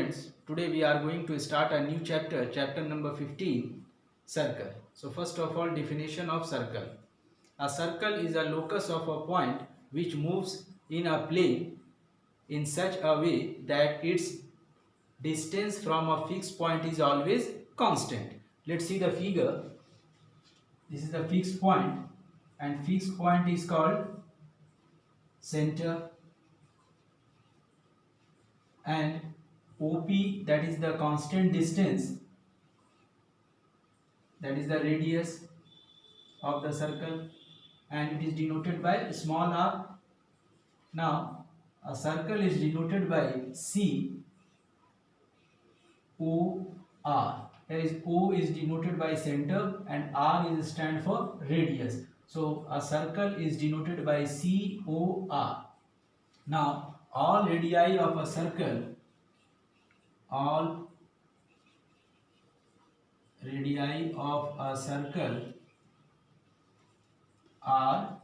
students, today we are going to start a new chapter, chapter number 15, circle. So first of all, definition of circle. A circle is a locus of a point which moves in a plane in such a way that its distance from a fixed point is always constant. Let's see the figure. This is the fixed point, and fixed point is called center, and OP, that is the constant distance, that is the radius of the circle, and it is denoted by small r. Now a circle is denoted by C O R. Here is O is denoted by center and R is stand for radius. So a circle is denoted by C O R. Now all radii of a circle, all radii of a circle are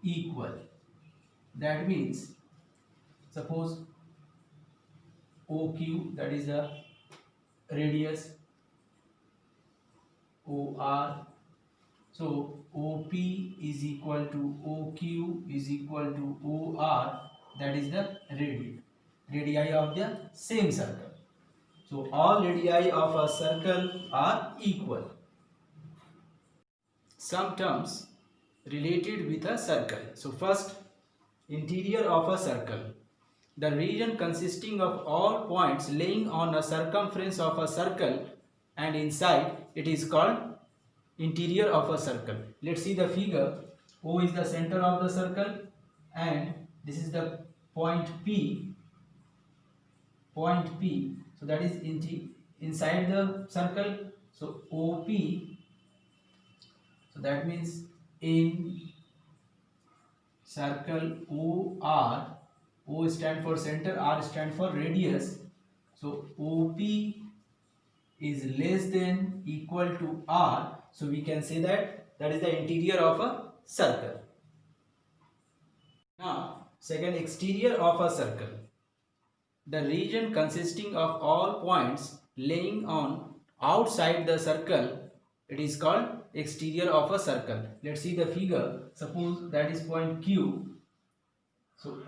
equal. That means, suppose OQ, that is the radius, OR, so OP is equal to OQ is equal to OR, that is the radii of the same circle. So all radii of a circle are equal. Some terms related with a circle. So first, interior of a circle. The region consisting of all points laying on a circumference of a circle and inside it is called interior of a circle. Let's see the figure. O is the center of the circle and this is the point P. So that is inside the circle. So OP. So that means in circle OR, O stand for center, R stand for radius. So OP is less than equal to R. So we can say that is the interior of a circle. Now second, exterior of a circle. The region consisting of all points laying on outside the circle, it is called exterior of a circle. Let's see the figure. Suppose that is point Q. So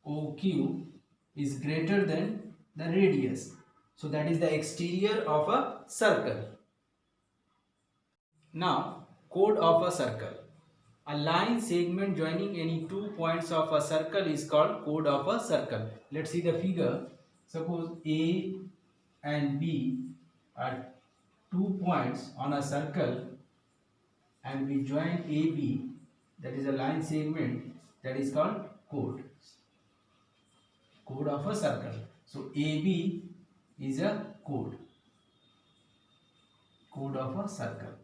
OQ is greater than the radius. So that is the exterior of a circle. Now chord of a circle. A line segment joining any 2 points of a circle is called chord of a circle. Let's see the figure. Suppose A and B are 2 points on a circle and we join AB, that is a line segment, that is called chord of a circle. So AB is a chord of a circle.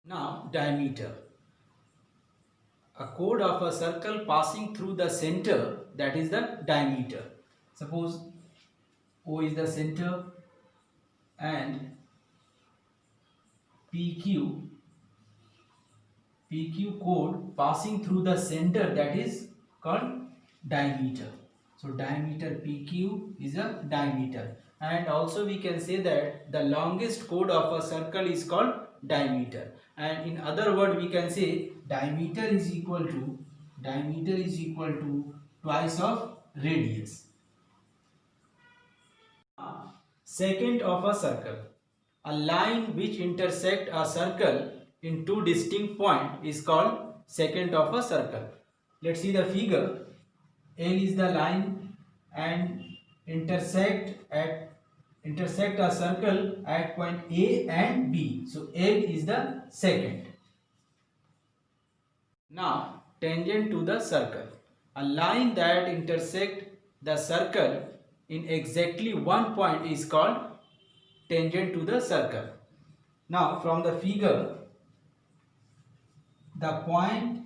Now diameter. A chord of a circle passing through the center, that is the diameter. Suppose O is the center and PQ chord passing through the center, that is called diameter. So diameter PQ is a diameter, and also we can say that the longest chord of a circle is called diameter, and in other word we can say diameter is equal to twice of radius. Secant of a circle. A line which intersects a circle in 2 distinct points is called secant of a circle. Let's see the figure. L is the line and intersect a circle at point A and B. So L is the secant. Now tangent to the circle. A line that intersects the circle in exactly 1 point is called tangent to the circle. Now from the figure, the point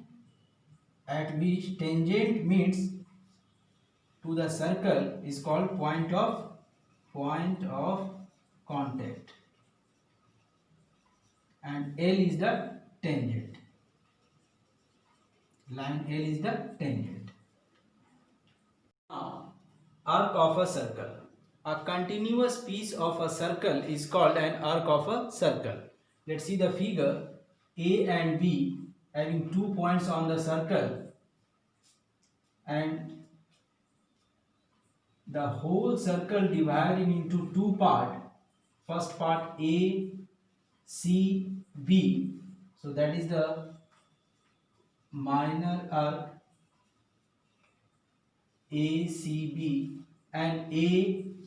at which tangent meets to the circle is called point of contact, and L is the tangent. Line L is the tangent. Now, arc of a circle. A continuous piece of a circle is called an arc of a circle. Let's see the figure. A and B having 2 points on the circle, and the whole circle dividing into two parts. First part A, C, B. So that is the minor arc ACB, and ADB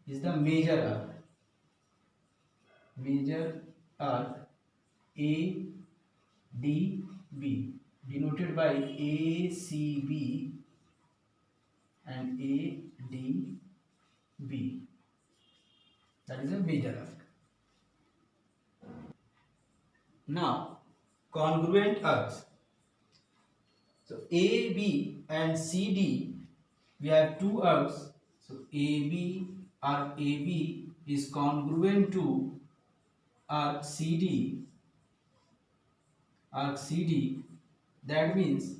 is the major arc. Major arc ADB denoted by ACB and ADB. That is a major arc. Now, congruent arcs. So AB and CD, we have two arcs. So AB, arc AB is congruent to arc CD. Arc CD, that means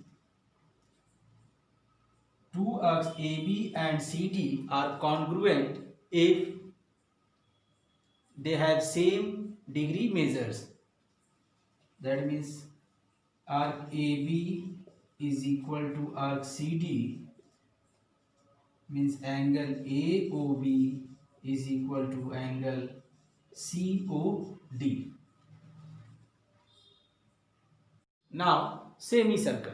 two arcs AB and CD are congruent if they have same degree measures. That means arc AB is equal to arc CD, means angle AOB is equal to angle COD. Now, semicircle.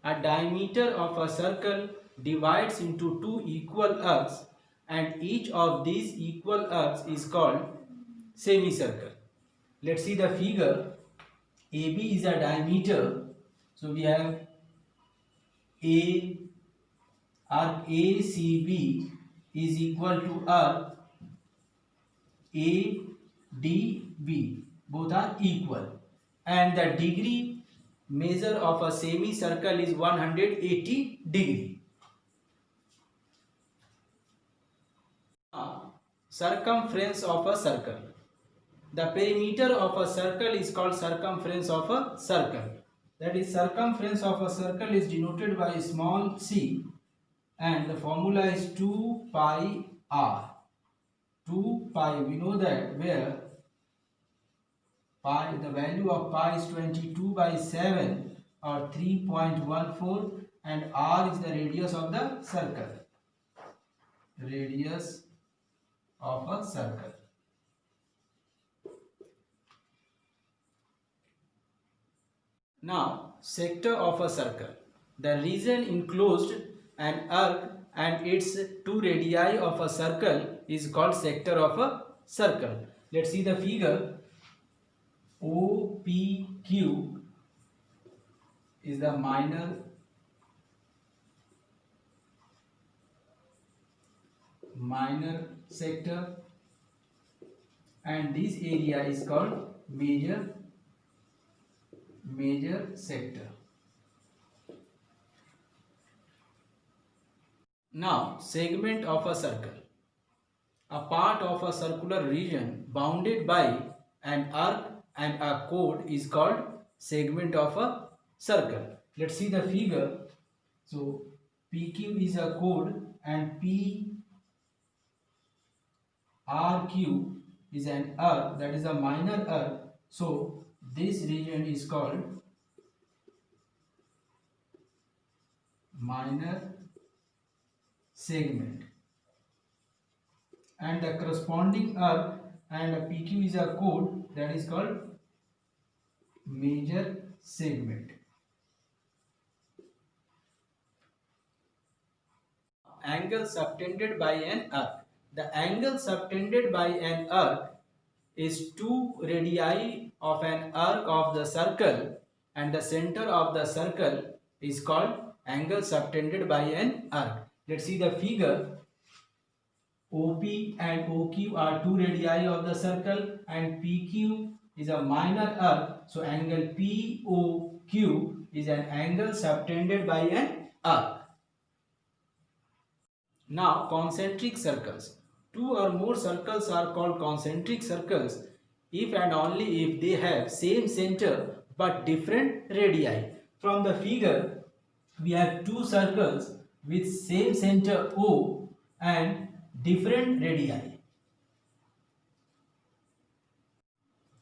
A diameter of a circle divides into two equal arcs, and each of these equal arcs is called semicircle. Let's see the figure. AB is a diameter, so we have arc ACB is equal to arc ADB. Both are equal, and the degree measure of a semicircle is 180 degree. Now, circumference of a circle. The perimeter of a circle is called circumference of a circle. That is, circumference of a circle is denoted by small c, and the formula is 2 pi r. 2 pi, we know that, where pi, the value of pi is 22/7 or 3.14, and r is the radius of the circle. Radius of a circle. Now, sector of a circle. The region enclosed an arc and its two radii of a circle is called sector of a circle. Let's see the figure. OPQ is the minor sector, and this area is called major sector. Now, segment of a circle. A part of a circular region bounded by an arc and a chord is called segment of a circle. Let's see the figure. So, PQ is a chord and PRQ is an arc, that is a minor arc. So, this region is called minor segment, and the corresponding arc and a PQ is a chord, that is called major segment. Angle subtended by an arc. The angle subtended by an arc is two radii of an arc of the circle, and the center of the circle is called angle subtended by an arc. Let's see the figure. OP and OQ are two radii of the circle, and PQ is a minor arc. So angle POQ is an angle subtended by an arc. Now, concentric circles. Two or more circles are called concentric circles if and only if they have same center but different radii. From the figure, we have two circles with same center O and different radii.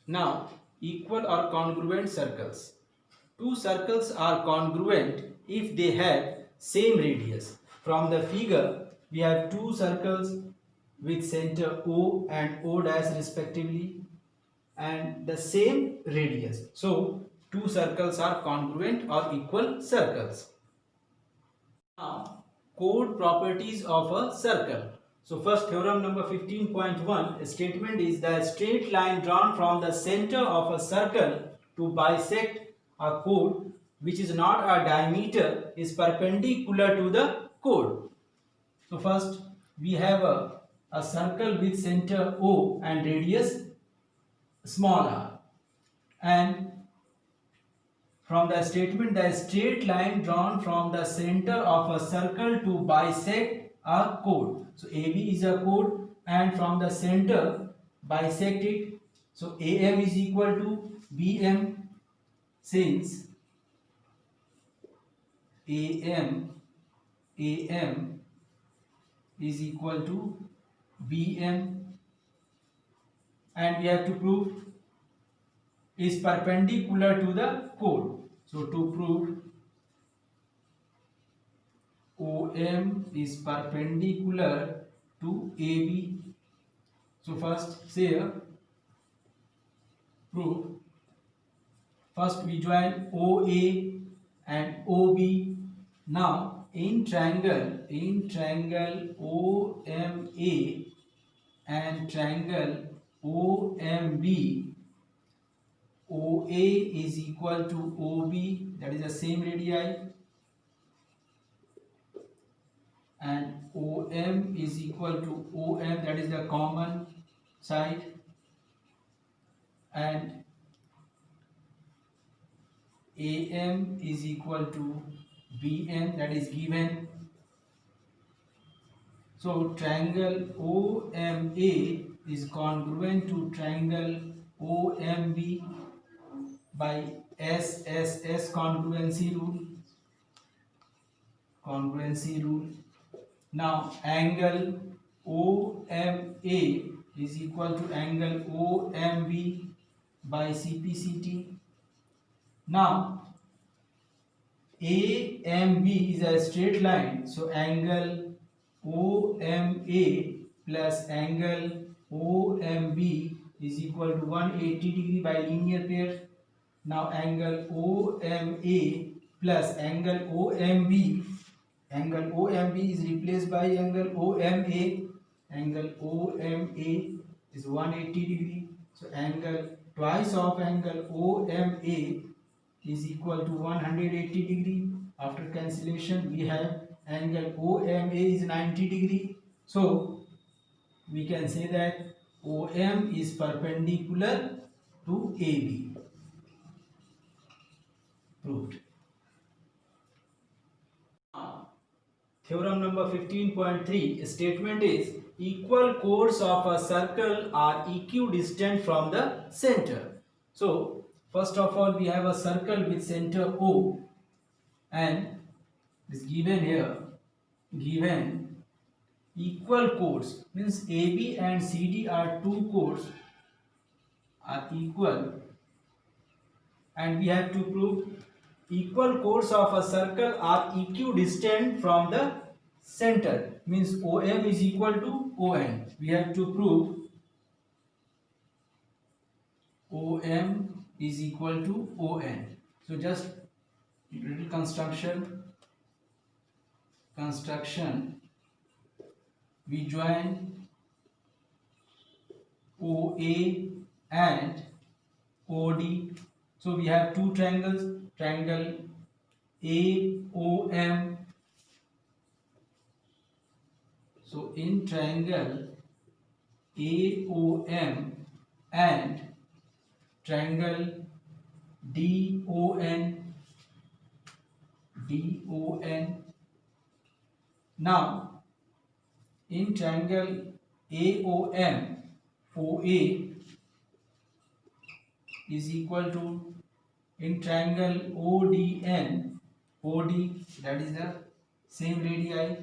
Now, equal or congruent circles. Two circles are congruent if they have same radius. From the figure, we have two circles with center O and O dash respectively and the same radius. So, two circles are congruent or equal circles. Now, chord properties of a circle. So, first theorem number 15.1 statement is the straight line drawn from the center of a circle to bisect a chord which is not a diameter is perpendicular to the chord. So, first we have a circle with center O and radius small r, and from the statement, the straight line drawn from the center of a circle to bisect a chord. So AB is a chord and from the center bisect it. So AM is equal to BM, since AM is equal to BM, and we have to prove is perpendicular to the chord. So to prove OM is perpendicular to AB, so first say prove. First we join OA and OB. Now in triangle OMA and triangle OMB, OA is equal to OB, that is the same radii, and OM is equal to OM, that is the common side, and AM is equal to BM, that is given. So triangle OMA is congruent to triangle OMB by SSS congruency rule. Now angle OMA is equal to angle OMB by CPCT. Now AMB is a straight line, so angle OMA plus angle OMB is equal to 180 degree by linear pair. Now angle OMA plus angle OMB is replaced by angle OMA. Angle OMA is 180 degree. So angle twice of angle OMA is equal to 180 degree. After cancellation we have angle OMA is 90 degree. So we can say that OM is perpendicular to AB. Proved. Theorem number 15.3 statement is equal chords of a circle are equidistant from the center. So first of all we have a circle with center O, and is given here, given equal chords means AB and CD are two chords are equal, and we have to prove equal chords of a circle are equidistant from the center, means OM is equal to ON. We have to prove OM is equal to ON. So just little construction, we join OA and OD. So we have two triangles, triangle AOM. So in triangle AOM and triangle DON. Now in triangle AOM, OA is equal to in triangle ODN, OD, that is the same radii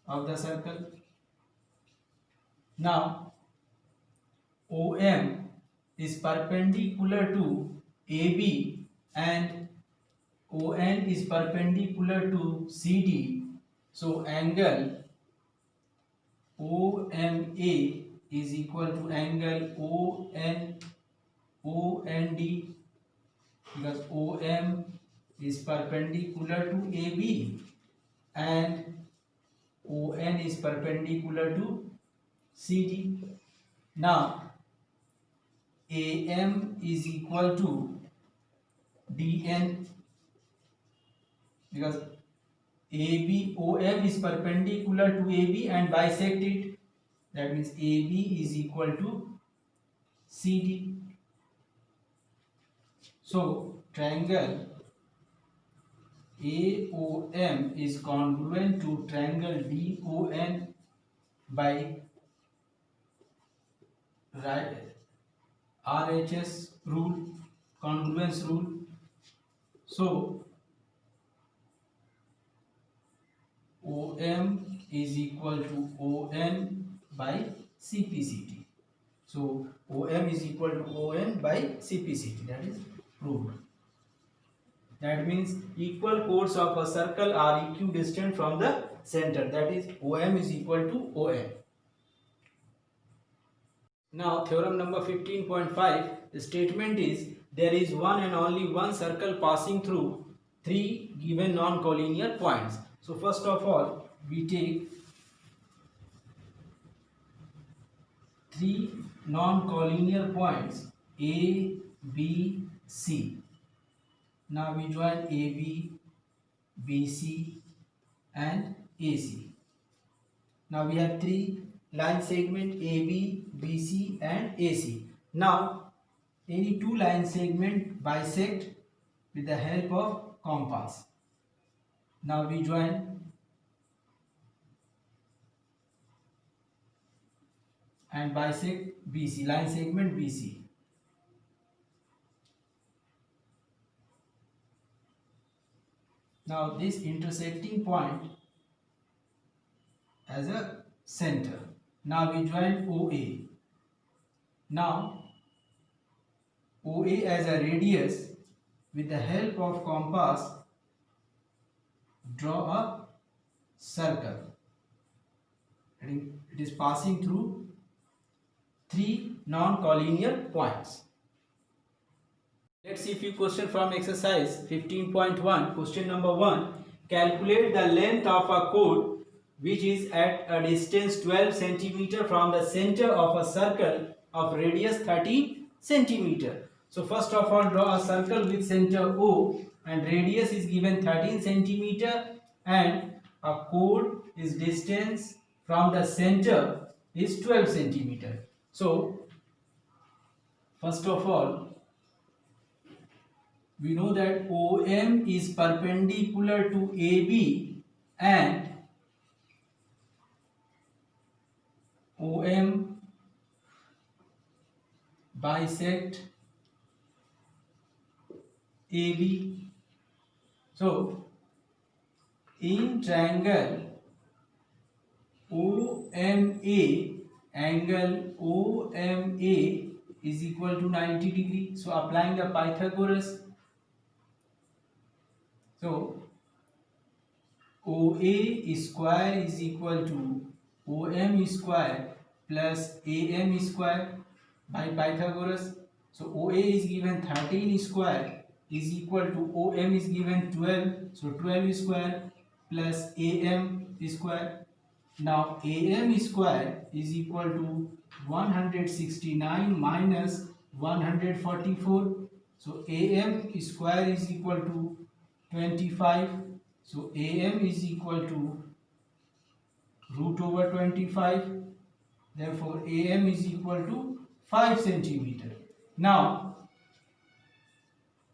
of the circle. Now OM is perpendicular to AB and ON is perpendicular to CD. So angle OMA is equal to angle OND, because OM is perpendicular to AB and ON is perpendicular to CD. Now AM is equal to DN, because OM is perpendicular to AB and bisect it. That means AB is equal to CD. So triangle AOM is congruent to triangle DON by RHS rule, congruence rule. So OM is equal to ON by CPCT. So OM is equal to ON by CPCT, that is proved. That means equal chords of a circle are equidistant from the center, that is OM is equal to ON. Now theorem number 15.5, the statement is there is one and only one circle passing through three given non-collinear points. So first of all we take three non-collinear points A, B, C. Now we join AB, BC and AC. Now we have three line segment AB, BC and AC. Now any two line segment bisect with the help of compass. Now we join and bisect BC, line segment BC. Now this intersecting point as a center. Now we join OA. Now OA as a radius, with the help of compass draw a circle. It is passing through three non-collinear points. Let's see few questions from exercise 15.1. Question number 1. Calculate the length of a chord which is at a distance 12 cm from the center of a circle of radius 30 cm. So first of all draw a circle with center O and radius is given 13 cm and a chord is distance from the center is 12 cm. So first of all we know that OM is perpendicular to AB and OM bisect AB. So in triangle OMA, angle OMA is equal to 90 degree. So applying the Pythagoras, so OA square is equal to OM square plus AM square by Pythagoras. So OA is given 13 square is equal to OM is given 12. So 12 square plus AM square. Now AM square is equal to 169 minus 144. So AM square is equal to 25. So AM is equal to root over 25. Therefore AM is equal to 5 cm. Now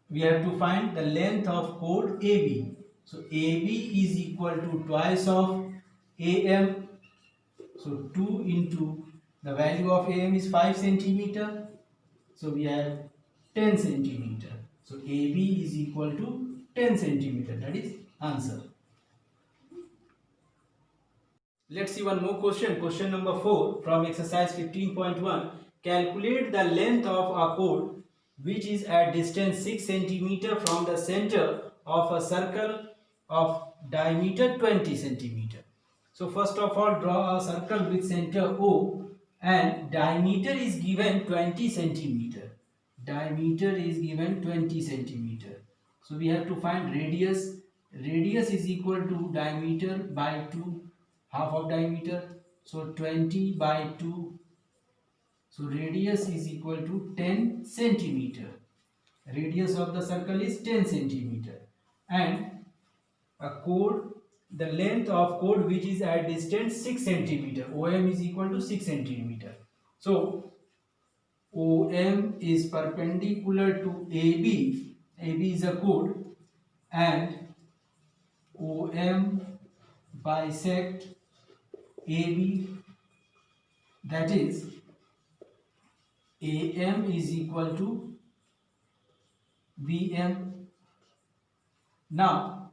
we have to find the length of chord AB. So AB is equal to twice of AM. So 2 into the value of AM is 5 cm. So we have 10 cm. So AB is equal to 10 centimeter. That is answer. Let's see one more question. Question number 4 from exercise 15.1. Calculate the length of a chord which is at distance 6 centimeter from the center of a circle of diameter 20 centimeter. So first of all, draw a circle with center O and diameter is given 20 centimeter. Diameter is given 20 centimeter. So we have to find radius. Radius is equal to diameter by 2, half of diameter. So 20 by 2. So radius is equal to 10 centimeter. Radius of the circle is 10 centimeter. And a chord, the length of chord which is at distance 6 centimeter. OM is equal to 6 centimeter. So OM is perpendicular to AB. AB is a chord and OM bisect AB, that is AM is equal to BM. Now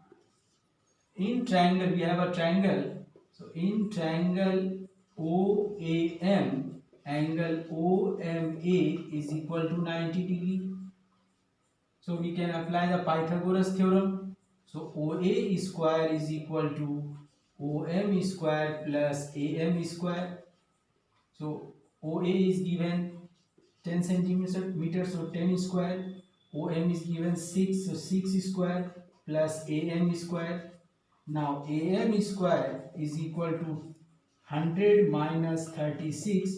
in triangle we have a triangle. So in triangle OAM, angle OMA is equal to 90 degree. So we can apply the Pythagoras theorem. So OA square is equal to OM square plus AM square. So OA is given 10 centimeter, so 10 square. OM is given 6, so 6 square plus AM square. Now AM square is equal to 100 minus 36.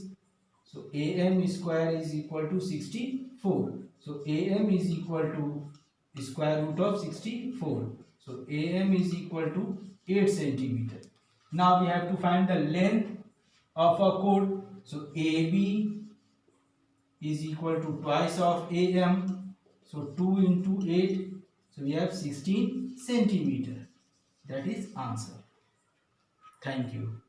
So AM square is equal to 64. So AM is equal to square root of 64. So AM is equal to 8 centimeter. Now we have to find the length of a chord. So AB is equal to twice of AM. So 2 into 8. So we have 16 centimeter. That is answer. Thank you.